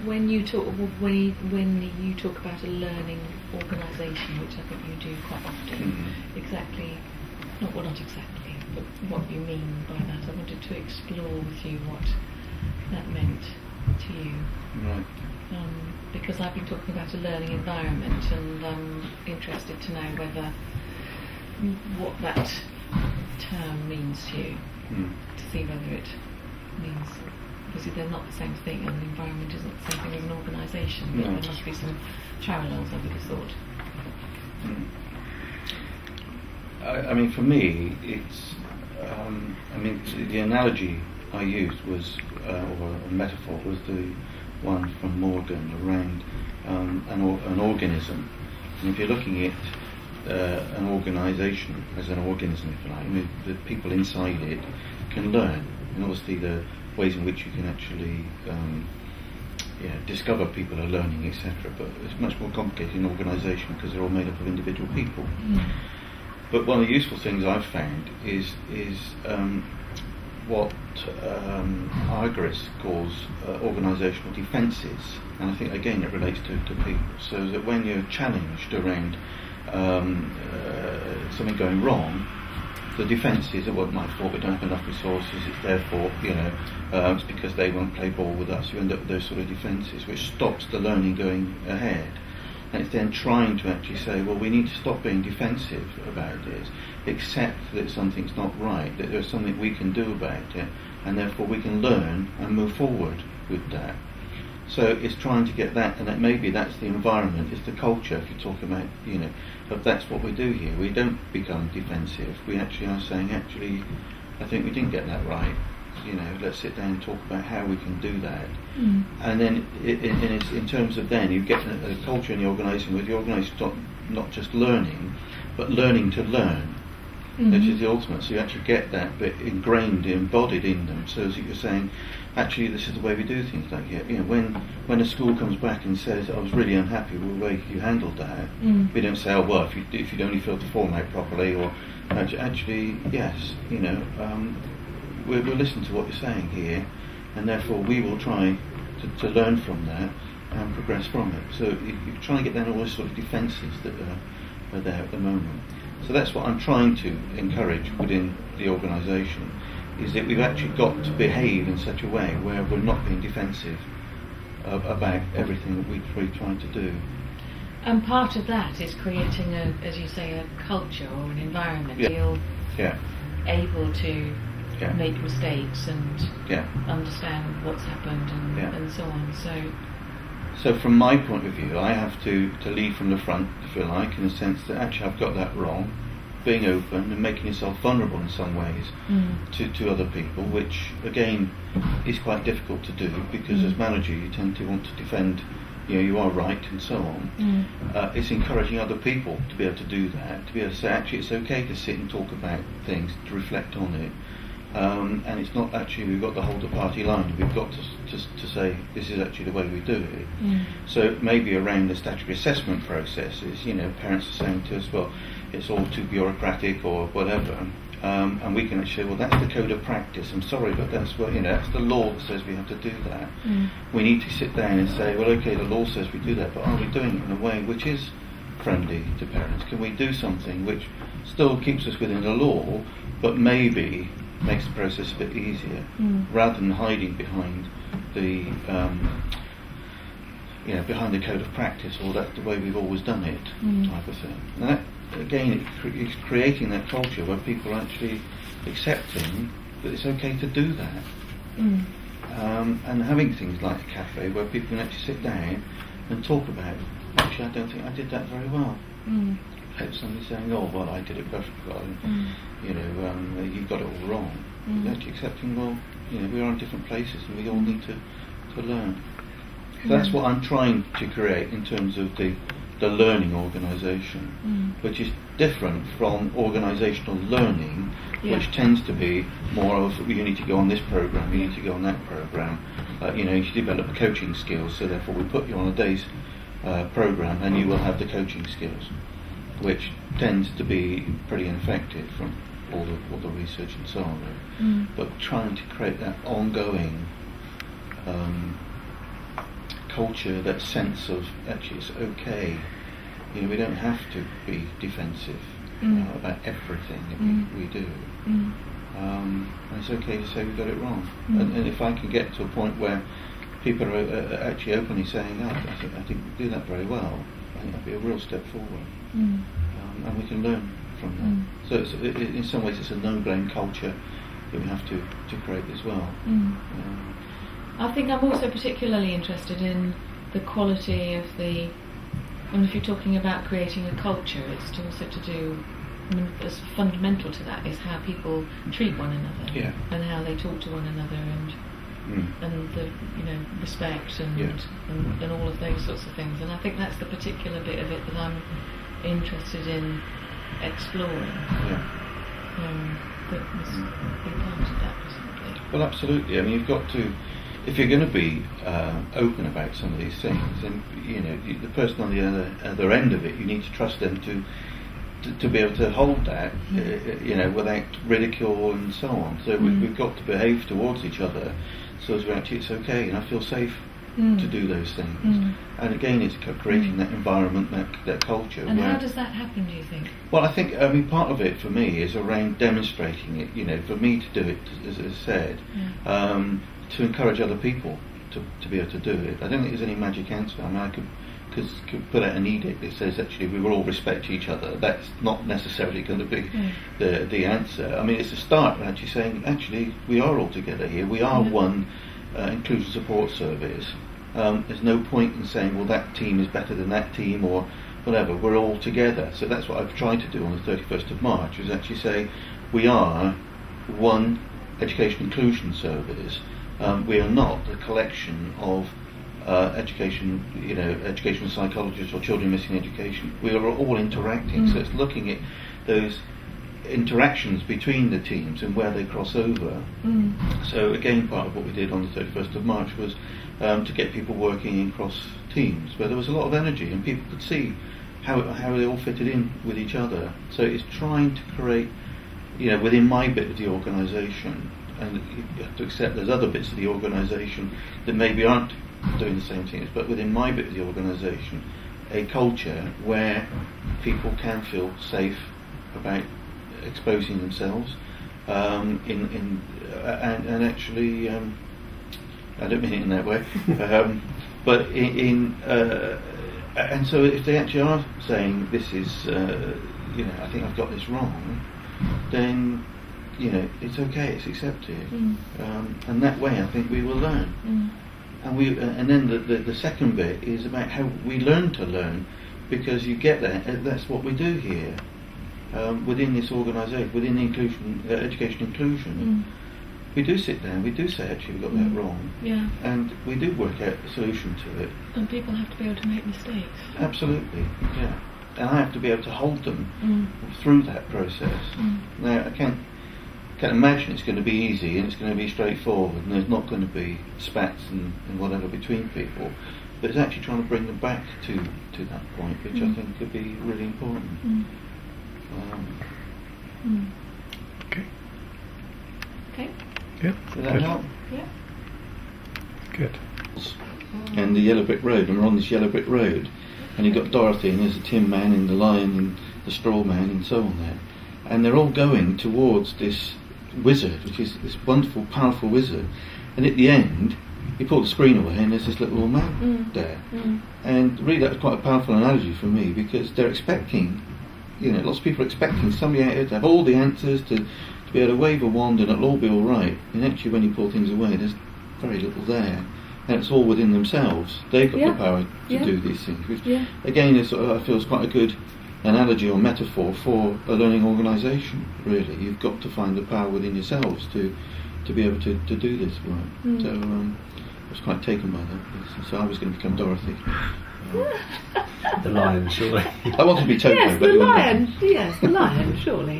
when you talk about a learning organisation, which I think you do quite often, not exactly, but what you mean by that, I wanted to explore with you what that meant to you. Right. Because I've been talking about a learning environment, and I'm interested to know what that term means to you, to see whether it means, obviously they're not the same thing, and the environment isn't the same thing as an organisation, but there must be some parallels, I would have thought. I mean, for me, it's, the analogy I used was, or a metaphor, was the one from Morgan around an organism. And if you're looking at an organisation as an organism, if you like, the people inside it can learn, and obviously the ways in which you can actually discover people are learning, etc. But it's much more complicated in organisation because they're all made up of individual people. But one of the useful things I've found is what Harrisson calls organisational defences, and I think again it relates to people. So that when you're challenged around something going wrong, the defence is, well, my fault, we don't have enough resources, it's their fault, it's because they won't play ball with us. You end up with those sort of defences, which stops the learning going ahead. And it's then trying to actually say, well, we need to stop being defensive about this, accept that something's not right, that there's something we can do about it, and therefore we can learn and move forward with that. So it's trying to get that, and that maybe that's the environment, it's the culture, if you talk about, but that's what we do here. We don't become defensive. We actually are saying, I think we didn't get that right. Let's sit down and talk about how we can do that. And then in terms of then, you get a culture in the organisation where the organisation not just learning, but learning to learn, which is the ultimate. So you actually get that bit ingrained, embodied in them, so that you're saying, actually, this is the way we do things. Like, when a school comes back and says, I was really unhappy with the way you handled that, we don't say, oh, well, if you'd only filled the form out properly, or actually, yes, we'll listen to what you're saying here, and therefore we will try to learn from that and progress from it. So you're trying to get down all those sort of defences that are there at the moment. So that's what I'm trying to encourage within the organisation, is that we've actually got to behave in such a way where we're not being defensive about everything that we're trying to do. And part of that is creating as you say, a culture or an environment. Feel able to make mistakes and understand what's happened and so on. So from my point of view, I have to lead from the front, if you like, in the sense that actually I've got that wrong, being open and making yourself vulnerable in some ways to other people, which again is quite difficult to do because as manager you tend to want to defend, you are right and so on. It's encouraging other people to be able to do that, to be able to say actually it's okay to sit and talk about things, to reflect on it. And it's not actually we've got to hold the party line, we've got to say this is actually the way we do it. So maybe around the statutory assessment processes, parents are saying to us, well, it's all too bureaucratic or whatever, and we can actually say, well, that's the code of practice, I'm sorry, but that's what, that's the law that says we have to do that. We need to sit down and say, well, okay, the law says we do that, but are we doing it in a way which is friendly to parents? Can we do something which still keeps us within the law, but maybe makes the process a bit easier, rather than hiding behind the behind the code of practice, or that's the way we've always done it, type of thing. And that, again, it's creating that culture where people are actually accepting that it's okay to do that, and having things like a cafe where people can actually sit down and talk about, actually, I don't think I did that very well. Somebody saying, oh, well, I did it perfectly well, and, you got it all wrong. Actually accepting, well, we are in different places and we all need to learn. So that's what I'm trying to create in terms of the learning organisation, which is different from organisational learning, which tends to be more of, you need to go on this programme, you need to go on that programme, you should develop coaching skills, so therefore we put you on a day's programme and you will have the coaching skills, which tends to be pretty ineffective from all the research and so on. But trying to create that ongoing culture, that sense of actually it's okay. You know, we don't have to be defensive about everything that we do. And it's okay to say we got it wrong. And if I can get to a point where people are actually openly saying, I think we do that very well, I think that'd be a real step forward. And we can learn from that. So in some ways it's a no-blame culture that we have to create as well. I think I'm also particularly interested in the quality of the, and if you're talking about creating a culture, it's also to do, I mean, as fundamental to that is how people treat one another, and how they talk to one another, and the, you know, respect and all of those sorts of things. And I think that's the particular bit of it that I'm interested in exploring. That must be part of that, presumably. Well, absolutely. I mean, you've got to, if you're going to be open about some of these things, then you know the person on the other end of it, you need to trust them to be able to hold that, you know, without ridicule and so on. So we've got to behave towards each other so as actually it's okay, and I feel safe to do those things. And again, it's creating that environment, that culture. And how does that happen, do you think? Well, I think, I mean, part of it for me is around demonstrating it. You know, for me to do it, as I said, to encourage other people to be able to do it. I don't think there's any magic answer. I mean, I could put out an edict that says actually we will all respect each other. That's not necessarily going to be the answer. I mean, it's a start actually saying actually we are all together here. We are one inclusion support service. There's no point in saying, well, that team is better than that team or whatever. We're all together. So that's what I've tried to do on the 31st of March, is actually say we are one education inclusion service. We are not a collection of educational psychologists or children missing education. We are all interacting. So it's looking at those interactions between the teams and where they cross over. So again, part of what we did on the 31st of March was to get people working across teams where there was a lot of energy and people could see how they all fitted in with each other. So it's trying to create, you know, within my bit of the organisation, and you have to accept there's other bits of the organisation that maybe aren't doing the same things, but within my bit of the organisation, a culture where people can feel safe about exposing themselves, and actually, I don't mean it in that way, but and so if they actually are saying this is, you know, I think I've got this wrong, then you know it's okay, it's accepted, and that way I think we will learn. And then the second bit is about how we learn to learn, because you get that. That's what we do here within this organisation, within the education inclusion. We do sit down. We do say actually we got that wrong, and we do work out a solution to it. And people have to be able to make mistakes. Absolutely, yeah. And I have to be able to hold them through that process. Now I can't imagine it's going to be easy and it's going to be straightforward and there's not going to be spats and whatever between people, but it's actually trying to bring them back to that point, which I think could be really important. Okay. Yeah. Does that help? Yeah. Good. And the yellow brick road, and we're on this yellow brick road, and you've got Dorothy, and there's the Tin Man and the Lion and the Straw Man and so on there, and they're all going towards this wizard, which is this wonderful, powerful wizard, and at the end you pull the screen away and there's this little old man there. And really that was quite a powerful analogy for me, because they're expecting, you know, lots of people are expecting somebody out here to have all the answers, to be able to wave a wand and it'll all be alright, and actually when you pull things away there's very little there, and it's all within themselves. They've got the power to do these things, which again is I feel is quite a good analogy or metaphor for a learning organisation. Really, you've got to find the power within yourselves to be able to do this work. So I was quite taken by that. So I was going to become Dorothy. The lion, surely. I wanted to be Toto, yes, but the lion. Yes, the lion, surely.